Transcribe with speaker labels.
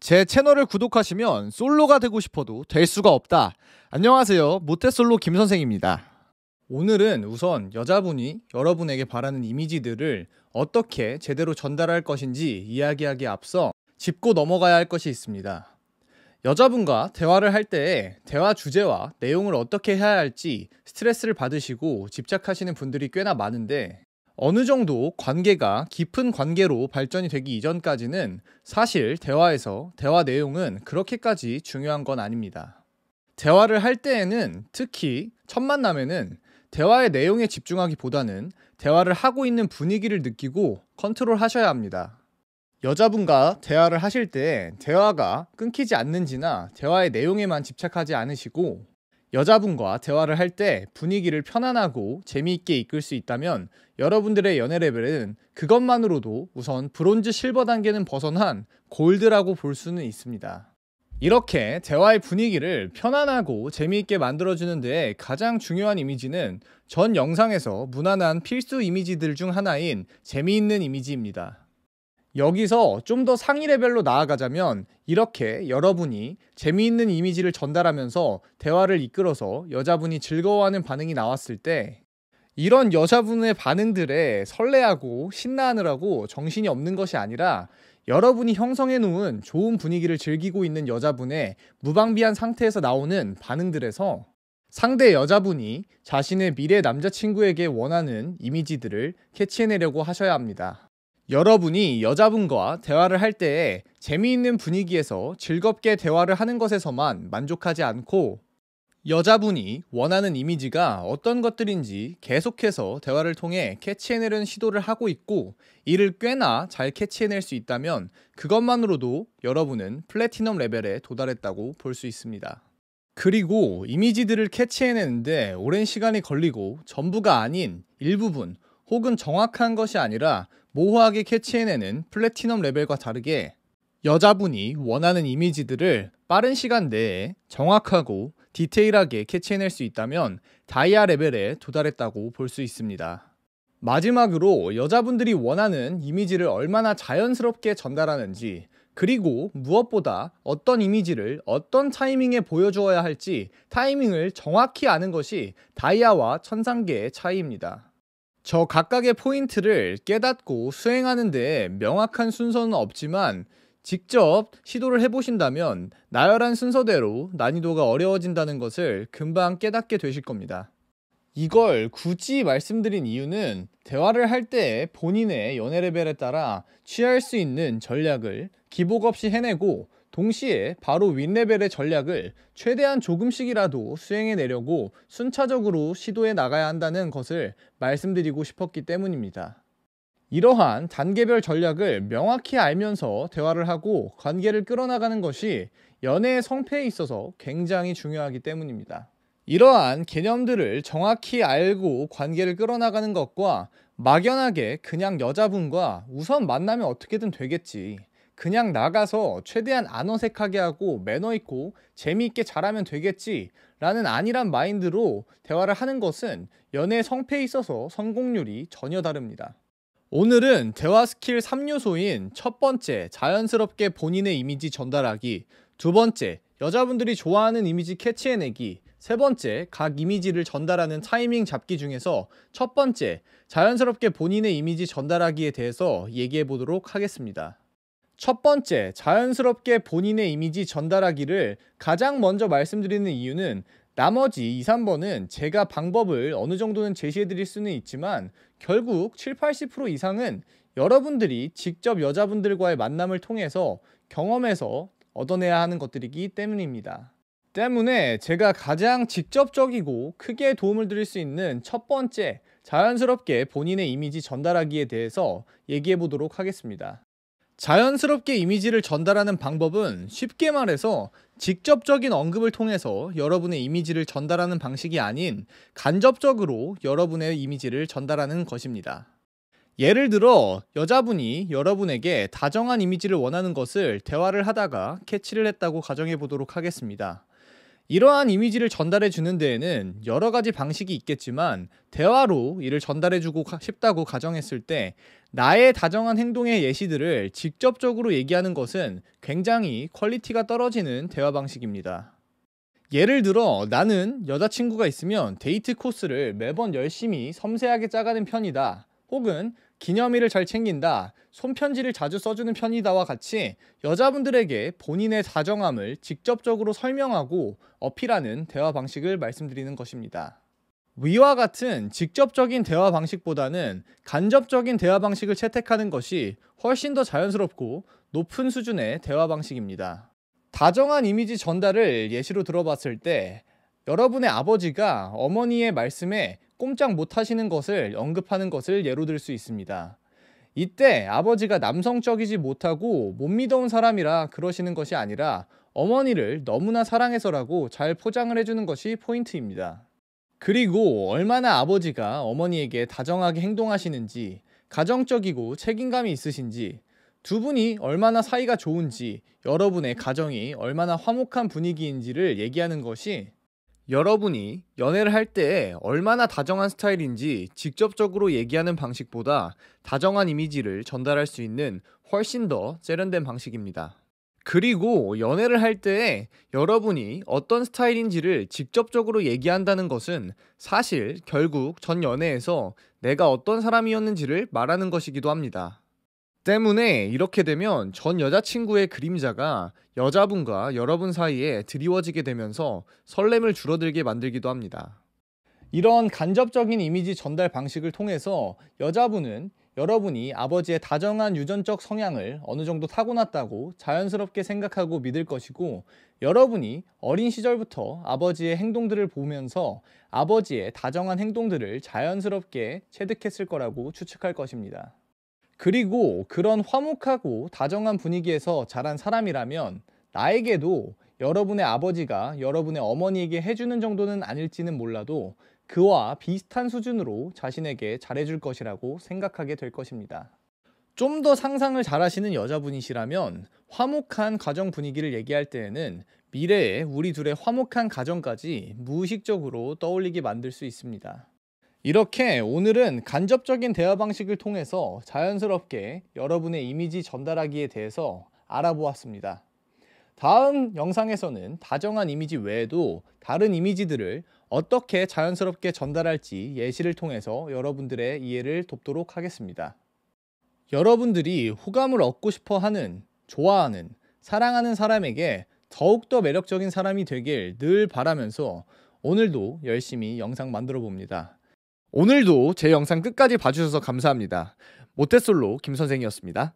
Speaker 1: 제 채널을 구독하시면 솔로가 되고 싶어도 될 수가 없다. 안녕하세요, 모태솔로 김선생입니다. 오늘은 우선 여자분이 여러분에게 바라는 이미지들을 어떻게 제대로 전달할 것인지 이야기하기에 앞서 짚고 넘어가야 할 것이 있습니다. 여자분과 대화를 할 때 대화 주제와 내용을 어떻게 해야 할지 스트레스를 받으시고 집착하시는 분들이 꽤나 많은데, 어느 정도 관계가 깊은 관계로 발전이 되기 이전까지는 사실 대화에서 대화 내용은 그렇게까지 중요한 건 아닙니다. 대화를 할 때에는, 특히 첫 만남에는 대화의 내용에 집중하기보다는 대화를 하고 있는 분위기를 느끼고 컨트롤 하셔야 합니다. 여자분과 대화를 하실 때 대화가 끊기지 않는지나 대화의 내용에만 집착하지 않으시고, 여자분과 대화를 할 때 분위기를 편안하고 재미있게 이끌 수 있다면 여러분들의 연애 레벨은 그것만으로도 우선 브론즈 실버 단계는 벗어난 골드라고 볼 수는 있습니다. 이렇게 대화의 분위기를 편안하고 재미있게 만들어주는 데 가장 중요한 이미지는 전 영상에서 무난한 필수 이미지들 중 하나인 재미있는 이미지입니다. 여기서 좀 더 상위 레벨로 나아가자면, 이렇게 여러분이 재미있는 이미지를 전달하면서 대화를 이끌어서 여자분이 즐거워하는 반응이 나왔을 때, 이런 여자분의 반응들에 설레하고 신나하느라고 정신이 없는 것이 아니라 여러분이 형성해 놓은 좋은 분위기를 즐기고 있는 여자분의 무방비한 상태에서 나오는 반응들에서 상대 여자분이 자신의 미래 남자친구에게 원하는 이미지들을 캐치해내려고 하셔야 합니다. 여러분이 여자분과 대화를 할 때에 재미있는 분위기에서 즐겁게 대화를 하는 것에서만 만족하지 않고, 여자분이 원하는 이미지가 어떤 것들인지 계속해서 대화를 통해 캐치해내려는 시도를 하고 있고, 이를 꽤나 잘 캐치해낼 수 있다면 그것만으로도 여러분은 플래티넘 레벨에 도달했다고 볼 수 있습니다. 그리고 이미지들을 캐치해내는데 오랜 시간이 걸리고 전부가 아닌 일부분 혹은 정확한 것이 아니라 모호하게 캐치해내는 플래티넘 레벨과 다르게, 여자분이 원하는 이미지들을 빠른 시간 내에 정확하고 디테일하게 캐치해낼 수 있다면 다이아 레벨에 도달했다고 볼 수 있습니다. 마지막으로 여자분들이 원하는 이미지를 얼마나 자연스럽게 전달하는지, 그리고 무엇보다 어떤 이미지를 어떤 타이밍에 보여주어야 할지 타이밍을 정확히 아는 것이 다이아와 천상계의 차이입니다. 저 각각의 포인트를 깨닫고 수행하는 데 명확한 순서는 없지만, 직접 시도를 해보신다면 나열한 순서대로 난이도가 어려워진다는 것을 금방 깨닫게 되실 겁니다. 이걸 굳이 말씀드린 이유는, 대화를 할 때 본인의 연애 레벨에 따라 취할 수 있는 전략을 기복 없이 해내고, 동시에 바로 윗레벨의 전략을 최대한 조금씩이라도 수행해내려고 순차적으로 시도해 나가야 한다는 것을 말씀드리고 싶었기 때문입니다. 이러한 단계별 전략을 명확히 알면서 대화를 하고 관계를 끌어나가는 것이 연애의 성패에 있어서 굉장히 중요하기 때문입니다. 이러한 개념들을 정확히 알고 관계를 끌어나가는 것과, 막연하게 그냥 여자분과 우선 만나면 어떻게든 되겠지, 그냥 나가서 최대한 안 어색하게 하고 매너 있고 재미있게 잘하면 되겠지 라는 안일한 마인드로 대화를 하는 것은 연애의 성패에 있어서 성공률이 전혀 다릅니다. 오늘은 대화 스킬 3요소인 첫 번째, 자연스럽게 본인의 이미지 전달하기, 두 번째, 여자분들이 좋아하는 이미지 캐치해내기, 세 번째, 각 이미지를 전달하는 타이밍 잡기 중에서 첫 번째, 자연스럽게 본인의 이미지 전달하기에 대해서 얘기해 보도록 하겠습니다. 첫 번째, 자연스럽게 본인의 이미지 전달하기를 가장 먼저 말씀드리는 이유는, 나머지 2, 3번은 제가 방법을 어느 정도는 제시해 드릴 수는 있지만 결국 7, 80% 이상은 여러분들이 직접 여자분들과의 만남을 통해서 경험해서 얻어내야 하는 것들이기 때문입니다. 때문에 제가 가장 직접적이고 크게 도움을 드릴 수 있는 첫 번째, 자연스럽게 본인의 이미지 전달하기에 대해서 얘기해 보도록 하겠습니다. 자연스럽게 이미지를 전달하는 방법은 쉽게 말해서 직접적인 언급을 통해서 여러분의 이미지를 전달하는 방식이 아닌 간접적으로 여러분의 이미지를 전달하는 것입니다. 예를 들어 여자분이 여러분에게 다정한 이미지를 원하는 것을 대화를 하다가 캐치를 했다고 가정해 보도록 하겠습니다. 이러한 이미지를 전달해 주는 데에는 여러 가지 방식이 있겠지만, 대화로 이를 전달해 주고 싶다고 가정했을 때 나의 다정한 행동의 예시들을 직접적으로 얘기하는 것은 굉장히 퀄리티가 떨어지는 대화 방식입니다. 예를 들어 나는 여자친구가 있으면 데이트 코스를 매번 열심히 섬세하게 짜가는 편이다. 혹은 기념일을 잘 챙긴다. 손편지를 자주 써주는 편이다와 같이 여자분들에게 본인의 다정함을 직접적으로 설명하고 어필하는 대화 방식을 말씀드리는 것입니다. 위와 같은 직접적인 대화 방식보다는 간접적인 대화 방식을 채택하는 것이 훨씬 더 자연스럽고 높은 수준의 대화 방식입니다. 다정한 이미지 전달을 예시로 들어봤을 때 여러분의 아버지가 어머니의 말씀에 꼼짝 못하시는 것을 언급하는 것을 예로 들 수 있습니다. 이때 아버지가 남성적이지 못하고 못 믿어온 사람이라 그러시는 것이 아니라 어머니를 너무나 사랑해서라고 잘 포장을 해주는 것이 포인트입니다. 그리고 얼마나 아버지가 어머니에게 다정하게 행동하시는지, 가정적이고 책임감이 있으신지, 두 분이 얼마나 사이가 좋은지, 여러분의 가정이 얼마나 화목한 분위기인지를 얘기하는 것이 여러분이 연애를 할 때 얼마나 다정한 스타일인지 직접적으로 얘기하는 방식보다 다정한 이미지를 전달할 수 있는 훨씬 더 세련된 방식입니다. 그리고 연애를 할 때 여러분이 어떤 스타일인지를 직접적으로 얘기한다는 것은 사실 결국 전 연애에서 내가 어떤 사람이었는지를 말하는 것이기도 합니다. 때문에 이렇게 되면 전 여자친구의 그림자가 여자분과 여러분 사이에 드리워지게 되면서 설렘을 줄어들게 만들기도 합니다. 이런 간접적인 이미지 전달 방식을 통해서 여자분은 여러분이 아버지의 다정한 유전적 성향을 어느 정도 타고났다고 자연스럽게 생각하고 믿을 것이고, 여러분이 어린 시절부터 아버지의 행동들을 보면서 아버지의 다정한 행동들을 자연스럽게 체득했을 거라고 추측할 것입니다. 그리고 그런 화목하고 다정한 분위기에서 자란 사람이라면 나에게도 여러분의 아버지가 여러분의 어머니에게 해주는 정도는 아닐지는 몰라도 그와 비슷한 수준으로 자신에게 잘해줄 것이라고 생각하게 될 것입니다. 좀 더 상상을 잘하시는 여자분이시라면 화목한 가정 분위기를 얘기할 때에는 미래에 우리 둘의 화목한 가정까지 무의식적으로 떠올리게 만들 수 있습니다. 이렇게 오늘은 간접적인 대화 방식을 통해서 자연스럽게 여러분의 이미지 전달하기에 대해서 알아보았습니다. 다음 영상에서는 다정한 이미지 외에도 다른 이미지들을 어떻게 자연스럽게 전달할지 예시를 통해서 여러분들의 이해를 돕도록 하겠습니다. 여러분들이 호감을 얻고 싶어 하는, 좋아하는, 사랑하는 사람에게 더욱더 매력적인 사람이 되길 늘 바라면서 오늘도 열심히 영상 만들어 봅니다. 오늘도 제 영상 끝까지 봐주셔서 감사합니다. 모태솔로 김선생이었습니다.